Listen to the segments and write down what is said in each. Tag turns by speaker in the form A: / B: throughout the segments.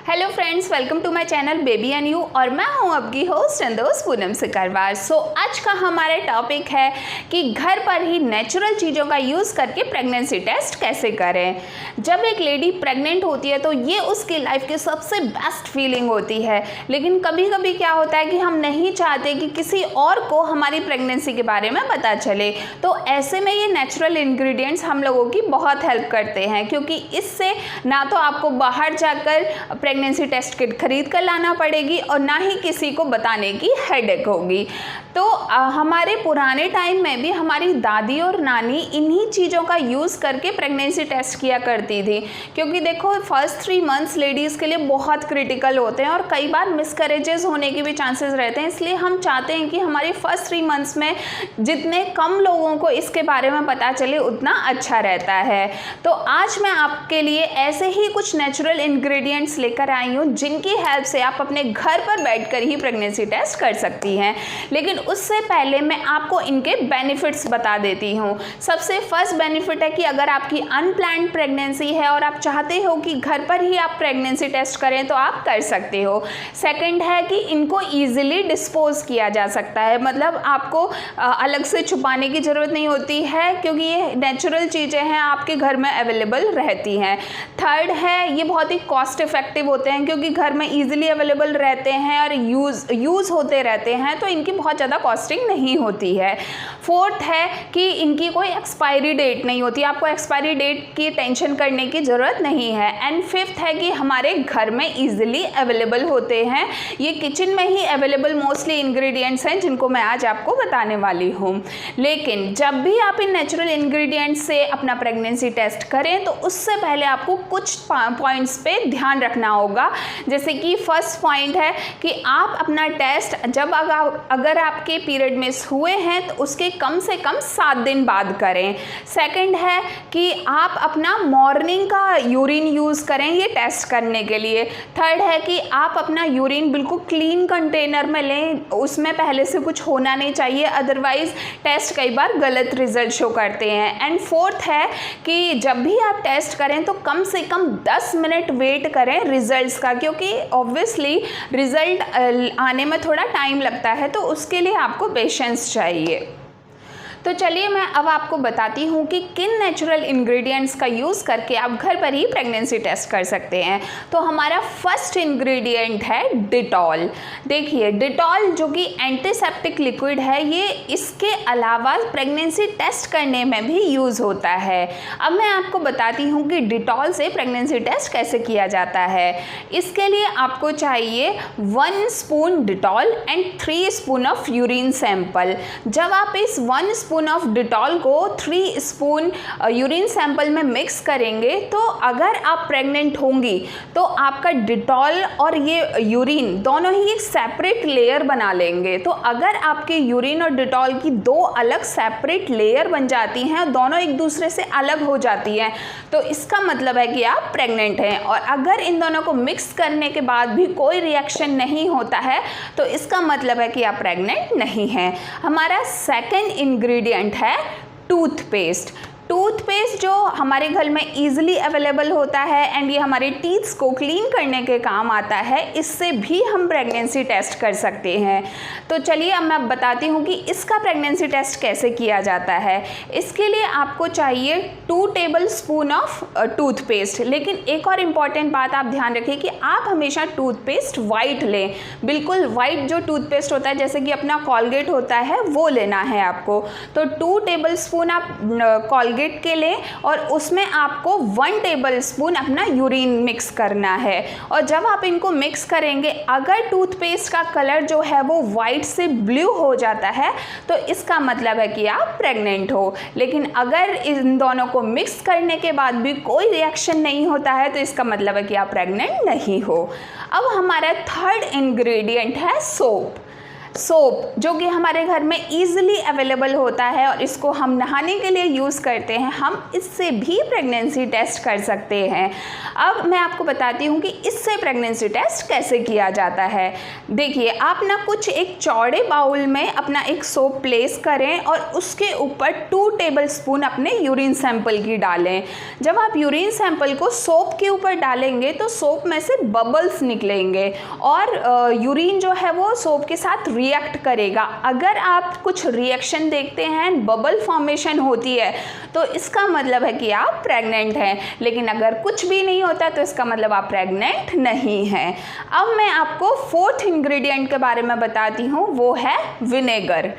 A: Hello friends, welcome to my channel baby and you और मैं हूं आपकी होस्ट एंड दोस्त पूनम सिकरवार। आज का हमारा टॉपिक है कि घर पर ही नेचुरल चीज़ों का यूज़ करके प्रेगनेंसी टेस्ट कैसे करें। जब एक लेडी प्रेग्नेंट होती है तो ये उसकी लाइफ की सबसे बेस्ट फीलिंग होती है, लेकिन कभी कभी क्या होता है कि हम नहीं चाहते कि किसी और को हमारी प्रेगनेंसी के बारे में पता चले। तो ऐसे में ये नेचुरल इंग्रेडिएंट्स हम लोगों की बहुत हेल्प करते हैं, क्योंकि इससे ना तो आपको बाहर जाकर प्रेगनेंसी टेस्ट किट खरीद कर लाना पड़ेगी और ना ही किसी को बताने की हेडेक होगी। तो हमारे पुराने टाइम में भी हमारी दादी और नानी इन्हीं चीज़ों का यूज़ करके प्रेगनेंसी टेस्ट किया करती थी, क्योंकि देखो फर्स्ट 3 मंथ्स लेडीज़ के लिए बहुत क्रिटिकल होते हैं और कई बार मिसकैरेजेस होने के भी चांसेस रहते हैं। इसलिए हम चाहते हैं कि हमारे फर्स्ट 3 मंथ्स में जितने कम लोगों को इसके बारे में पता चले उतना अच्छा रहता है। तो आज मैं आपके लिए ऐसे ही कुछ नेचुरल इंग्रेडिएंट्स लेकर आई हूँ जिनकी हेल्प से आप अपने घर पर बैठकर ही प्रेगनेंसी टेस्ट कर सकती हैं। लेकिन उससे पहले मैं आपको इनके बेनिफिट्स बता देती हूँ। सबसे फर्स्ट बेनिफिट है कि अगर आपकी अनप्लान्ड प्रेगनेंसी है और आप चाहते हो कि घर पर ही आप प्रेगनेंसी टेस्ट करें तो आप कर सकते हो। सेकंड है कि इनको ईजिली डिस्पोज किया जा सकता है, मतलब आपको अलग से छुपाने की ज़रूरत नहीं होती है, क्योंकि ये नेचुरल चीज़ें हैं, आपके घर में अवेलेबल रहती हैं। थर्ड है ये बहुत ही कॉस्ट इफेक्टिव होते हैं, क्योंकि घर में ईजिली अवेलेबल रहते हैं और यूज़ होते रहते हैं, तो इनकी बहुत ज़्यादा कॉस्टिंग नहीं होती है। फोर्थ है कि इनकी कोई एक्सपायरी डेट नहीं होती, आपको एक्सपायरी डेट की टेंशन करने की ज़रूरत नहीं है। एंड फिफ्थ है कि हमारे घर में ईजिली अवेलेबल होते हैं, ये किचन में ही अवेलेबल मोस्टली इंग्रेडिएंट्स हैं जिनको मैं आज आपको बताने वाली हूँ। लेकिन जब भी आप इन नेचुरल इंग्रेडिएंट्स से अपना प्रेगनेंसी टेस्ट करें तो उससे पहले आपको कुछ पॉइंट्स पे ध्यान रखना होगा। जैसे कि फर्स्ट पॉइंट है कि आप अपना टेस्ट जब अगर आपके पीरियड मिस हुए हैं तो उसके कम से कम 7 दिन बाद करें। सेकंड है कि आप अपना मॉर्निंग का यूरिन यूज़ करें ये टेस्ट करने के लिए। थर्ड है कि आप अपना यूरिन बिल्कुल क्लीन कंटेनर में लें, उसमें पहले से कुछ होना नहीं चाहिए, अदरवाइज टेस्ट कई बार गलत रिजल्ट शो करते हैं। एंड फोर्थ है कि जब भी आप टेस्ट करें तो कम से कम 10 मिनट वेट करें रिजल्ट्स का, क्योंकि ऑब्वियसली रिजल्ट आने में थोड़ा टाइम लगता है, तो उसके लिए आपको पेशेंस चाहिए। तो चलिए मैं अब आपको बताती हूँ कि किन नेचुरल इंग्रेडिएंट्स का यूज़ करके आप घर पर ही प्रेगनेंसी टेस्ट कर सकते हैं। तो हमारा फर्स्ट इंग्रेडिएंट है डिटॉल। देखिए डिटॉल जो कि एंटीसेप्टिक लिक्विड है, ये इसके अलावा प्रेगनेंसी टेस्ट करने में भी यूज़ होता है। अब मैं आपको बताती हूँ कि डिटॉल से प्रेगनेंसी टेस्ट कैसे किया जाता है। इसके लिए आपको चाहिए 1 spoon Dettol and 3 spoon of urine sample. जब आप इस 1 स्पून ऑफ डिटॉल को 3 स्पून यूरिन सैंपल में मिक्स करेंगे तो अगर आप प्रेग्नेंट होंगी तो आपका डिटॉल और ये यूरिन दोनों ही एक सेपरेट लेयर बना लेंगे। तो अगर आपके यूरिन और डिटॉल की 2 अलग सेपरेट लेयर बन जाती हैं, दोनों एक दूसरे से अलग हो जाती हैं, तो इसका मतलब है कि आप प्रेग्नेंट हैं। और अगर इन दोनों को मिक्स करने के बाद भी कोई रिएक्शन नहीं होता है तो इसका मतलब है कि आप प्रेग्नेंट नहीं हैं। हमारा सेकेंड इंग्रेडिएंट है टूथपेस्ट। टूथपेस्ट जो हमारे घर में ईजिली अवेलेबल होता है एंड ये हमारे टीथ्स को क्लीन करने के काम आता है, इससे भी हम प्रेगनेंसी टेस्ट कर सकते हैं। तो चलिए अब मैं बताती हूँ कि इसका प्रेगनेंसी टेस्ट कैसे किया जाता है। इसके लिए आपको चाहिए 2 टेबल स्पून ऑफ टूथपेस्ट। लेकिन एक और इम्पॉर्टेंट बात आप ध्यान रखिए कि आप हमेशा टूथपेस्ट वाइट लें, बिल्कुल वाइट जो टूथपेस्ट होता है जैसे कि अपना कॉलगेट होता है वो लेना है आपको। तो 2 टेबल स्पून आप कॉलगेट के लें और उसमें आपको 1 टेबल स्पून अपना यूरिन मिक्स करना है। और जब आप इनको मिक्स करेंगे, अगर टूथपेस्ट का कलर जो है वो वाइट से ब्लू हो जाता है तो इसका मतलब है कि आप प्रेग्नेंट हो। लेकिन अगर इन दोनों को मिक्स करने के बाद भी कोई रिएक्शन नहीं होता है तो इसका मतलब है कि आप प्रेग्नेंट नहीं हो। अब हमारा थर्ड इंग्रेडिएंट है सोप। सोप जो कि हमारे घर में ईजिली अवेलेबल होता है और इसको हम नहाने के लिए यूज़ करते हैं, हम इससे भी प्रेगनेंसी टेस्ट कर सकते हैं। अब मैं आपको बताती हूँ कि इससे प्रेगनेंसी टेस्ट कैसे किया जाता है। देखिए, आप ना कुछ एक चौड़े बाउल में अपना एक सोप प्लेस करें और उसके ऊपर 2 टेबलस्पून अपने यूरिन सैंपल की डालें। जब आप यूरिन सैंपल को सोप के ऊपर डालेंगे तो सोप में से बबल्स निकलेंगे और यूरिन जो है वो सोप के साथ रिएक्ट करेगा। अगर आप कुछ रिएक्शन देखते हैं, बबल फॉर्मेशन होती है, तो इसका मतलब है कि आप प्रेग्नेंट हैं। लेकिन अगर कुछ भी नहीं होता तो इसका मतलब आप प्रेग्नेंट नहीं हैं। अब मैं आपको 4th इंग्रेडिएंट के बारे में बताती हूँ, वो है विनेगर।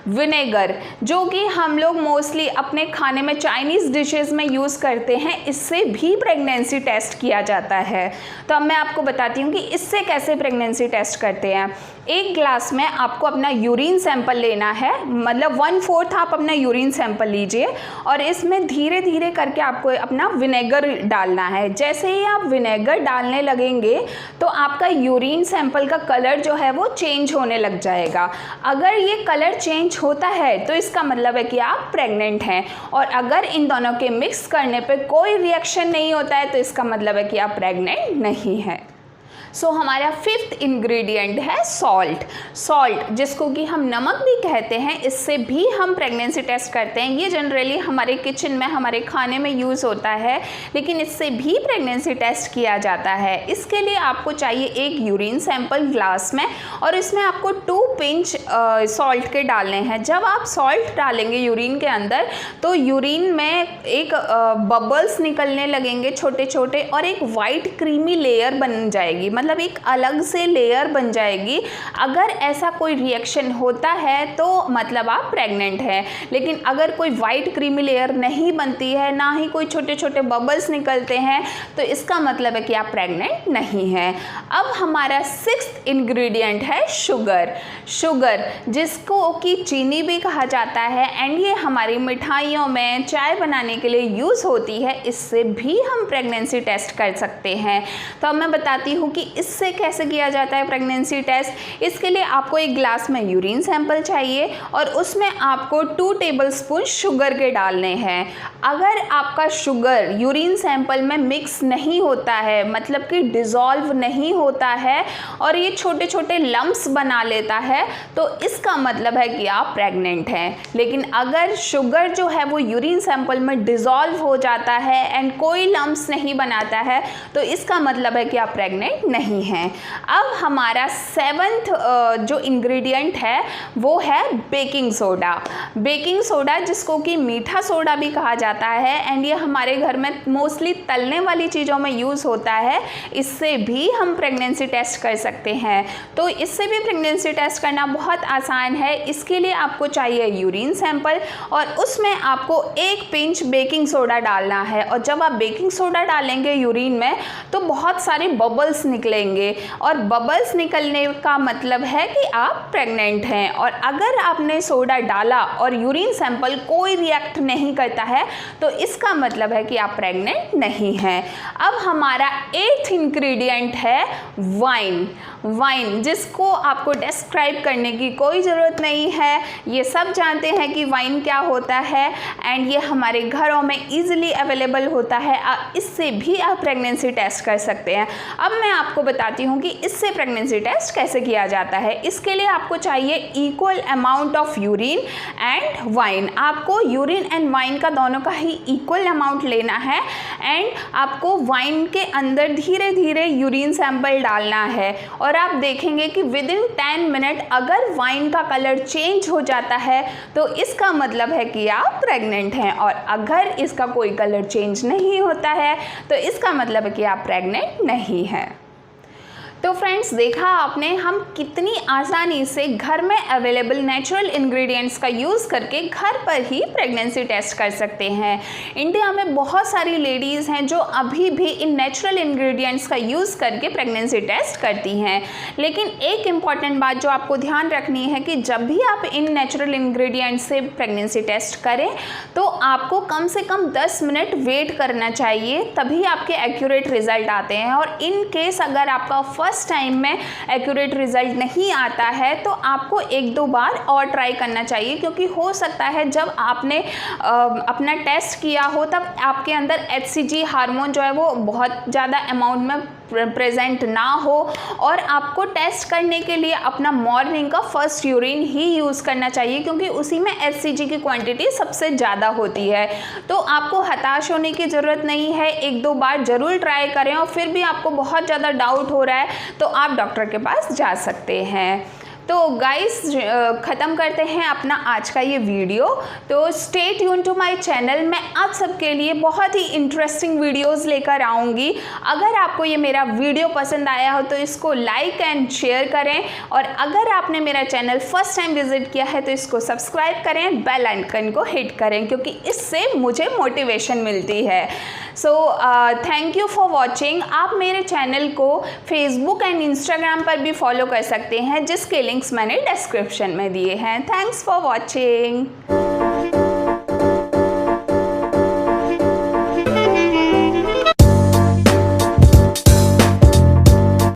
A: विनेगर जो कि हम लोग मोस्टली अपने खाने में चाइनीज़ डिशेस में यूज़ करते हैं, इससे भी प्रेगनेंसी टेस्ट किया जाता है। तो अब मैं आपको बताती हूँ कि इससे कैसे प्रेगनेंसी टेस्ट करते हैं। एक ग्लास में आपको अपना यूरिन सैंपल लेना है, मतलब 1/4 आप अपना यूरिन सैंपल लीजिए और इसमें धीरे धीरे करके आपको अपना विनेगर डालना है। जैसे ही आप विनेगर डालने लगेंगे तो आपका यूरिन सैंपल का कलर जो है वो चेंज होने लग जाएगा। अगर ये कलर चेंज होता है तो इसका मतलब है कि आप प्रेग्नेंट हैं, और अगर इन दोनों के मिक्स करने पे कोई रिएक्शन नहीं होता है तो इसका मतलब है कि आप प्रेग्नेंट नहीं हैं। सो हमारा 5th इंग्रेडिएंट है सॉल्ट। सॉल्ट जिसको कि हम नमक भी कहते हैं, इससे भी हम प्रेगनेंसी टेस्ट करते हैं। ये जनरली हमारे किचन में, हमारे खाने में यूज़ होता है, लेकिन इससे भी प्रेगनेंसी टेस्ट किया जाता है। इसके लिए आपको चाहिए एक यूरिन सैंपल ग्लास में और इसमें आपको 2 पिंच सॉल्ट के डालने हैं। जब आप सॉल्ट डालेंगे यूरिन के अंदर तो यूरिन में एक बबल्स निकलने लगेंगे छोटे छोटे और एक वाइट क्रीमी लेयर बन जाएगी, मतलब एक अलग से लेयर बन जाएगी। अगर ऐसा कोई रिएक्शन होता है तो मतलब आप प्रेग्नेंट हैं, लेकिन अगर कोई वाइट क्रीमी लेयर नहीं बनती है, ना ही कोई छोटे छोटे बबल्स निकलते हैं, तो इसका मतलब है कि आप प्रेग्नेंट नहीं हैं। अब हमारा 6th इंग्रेडिएंट है शुगर। शुगर जिसको कि चीनी भी कहा जाता है एंड ये हमारी मिठाइयों में, चाय बनाने के लिए यूज़ होती है। इससे भी हम प्रेगनेंसी टेस्ट कर सकते हैं। तो अब मैं बताती हूँ कि इससे कैसे किया जाता है प्रेगनेंसी टेस्ट। इसके लिए आपको एक ग्लास में यूरिन सैंपल चाहिए और उसमें आपको 2 टेबलस्पून शुगर के डालने हैं। अगर आपका शुगर यूरिन सैंपल में मिक्स नहीं होता है, मतलब कि डिज़ोल्व नहीं होता है और ये छोटे छोटे लम्प्स बना लेता है, तो इसका मतलब है कि आप प्रेग्नेंट हैं। लेकिन अगर शुगर जो है वो यूरिन सैंपल में डिज़ोल्व हो जाता है एंड कोई लम्प्स नहीं बनाता है, तो इसका मतलब है कि आप प्रेग्नेंट नहीं हैं। अब हमारा 7th जो इंग्रेडिएंट है वो है बेकिंग सोडा। बेकिंग सोडा जिसको कि मीठा सोडा भी कहा जाता है एंड ये हमारे घर में मोस्टली तलने वाली चीज़ों में यूज़ होता है। इससे भी हम प्रेगनेंसी टेस्ट कर सकते हैं। तो इससे भी प्रेगनेंसी टेस्ट करना बहुत आसान है। इसके लिए आपको चाहिए यूरिन सैंपल और उसमें आपको 1 पिंच बेकिंग सोडा डालना है। और जब आप बेकिंग सोडा डालेंगे यूरिन में तो बहुत सारे बबल्स निकलेंगे और बबल्स निकलने का मतलब है कि आप प्रेग्नेंट हैं। और अगर आपने सोडा डाला और यूरिन सैंपल कोई रिएक्ट नहीं करता है तो इसका मतलब है कि आप प्रेग्नेंट नहीं हैं। अब हमारा 8th इंग्रेडिएंट है वाइन। वाइन जिसको आपको डिस्क्राइब करने की कोई ज़रूरत नहीं है, ये सब जानते हैं कि वाइन क्या होता है एंड ये हमारे घरों में ईजिली अवेलेबल होता है। इससे भी आप प्रेगनेंसी टेस्ट कर सकते हैं। अब मैं आपको बताती हूँ कि इससे प्रेगनेंसी टेस्ट कैसे किया जाता है। इसके लिए आपको चाहिए equal amount of urine and wine. आपको यूरिन एंड वाइन का दोनों का ही इक्वल अमाउंट लेना है एंड आपको वाइन के अंदर धीरे धीरे यूरिन सैंपल डालना है और आप देखेंगे कि विदिन 10 मिनट अगर वाइन का कलर चेंज हो जाता है तो इसका मतलब है कि आप प्रेग्नेंट हैं, और अगर इसका कोई कलर चेंज नहीं होता है तो इसका मतलब है कि आप प्रेग्नेंट नहीं हैं। तो फ्रेंड्स, देखा आपने हम कितनी आसानी से घर में अवेलेबल नेचुरल इंग्रेडिएंट्स का यूज़ करके घर पर ही प्रेगनेंसी टेस्ट कर सकते हैं। इंडिया में बहुत सारी लेडीज़ हैं जो अभी भी इन नेचुरल इंग्रेडिएंट्स का यूज़ करके प्रेगनेंसी टेस्ट करती हैं। लेकिन एक इम्पॉर्टेंट बात जो आपको ध्यान रखनी है कि जब भी आप इन नेचुरल इंग्रेडिएंट्स से प्रेगनेंसी टेस्ट करें तो आपको कम से कम 10 मिनट वेट करना चाहिए, तभी आपके एक्यूरेट रिजल्ट आते हैं। और इन केस अगर आपका फर्स्ट फर्स्ट टाइम में एक्यूरेट रिजल्ट नहीं आता है तो आपको 1-2 बार और ट्राई करना चाहिए, क्योंकि हो सकता है जब आपने अपना टेस्ट किया हो तब आपके अंदर HCG हार्मोन जो है वो बहुत ज़्यादा अमाउंट में प्रेजेंट ना हो और आपको टेस्ट करने के लिए अपना मॉर्निंग का फर्स्ट यूरिन ही यूज़ करना चाहिए, क्योंकि उसी में HCG की क्वांटिटी सबसे ज़्यादा होती है। तो आपको हताश होने की ज़रूरत नहीं है, 1-2 बार ज़रूर ट्राई करें और फिर भी आपको बहुत ज़्यादा डाउट हो रहा है तो आप डॉक्टर के पास जा सकते हैं। तो गाइस ख़त्म करते हैं अपना आज का ये वीडियो। तो stay tune to my channel, मैं आप सबके लिए बहुत ही इंटरेस्टिंग वीडियोस लेकर आऊँगी। अगर आपको ये मेरा वीडियो पसंद आया हो तो इसको लाइक एंड शेयर करें, और अगर आपने मेरा चैनल फर्स्ट टाइम विजिट किया है तो इसको सब्सक्राइब करें, बेल आइकन को हिट करें, क्योंकि इससे मुझे मोटिवेशन मिलती है। So thank you for watching. आप मेरे चैनल को फेसबुक एंड इंस्टाग्राम पर भी फॉलो कर सकते हैं, जिसके लिंक्स मैंने डिस्क्रिप्शन में दिए हैं। Thanks for watching.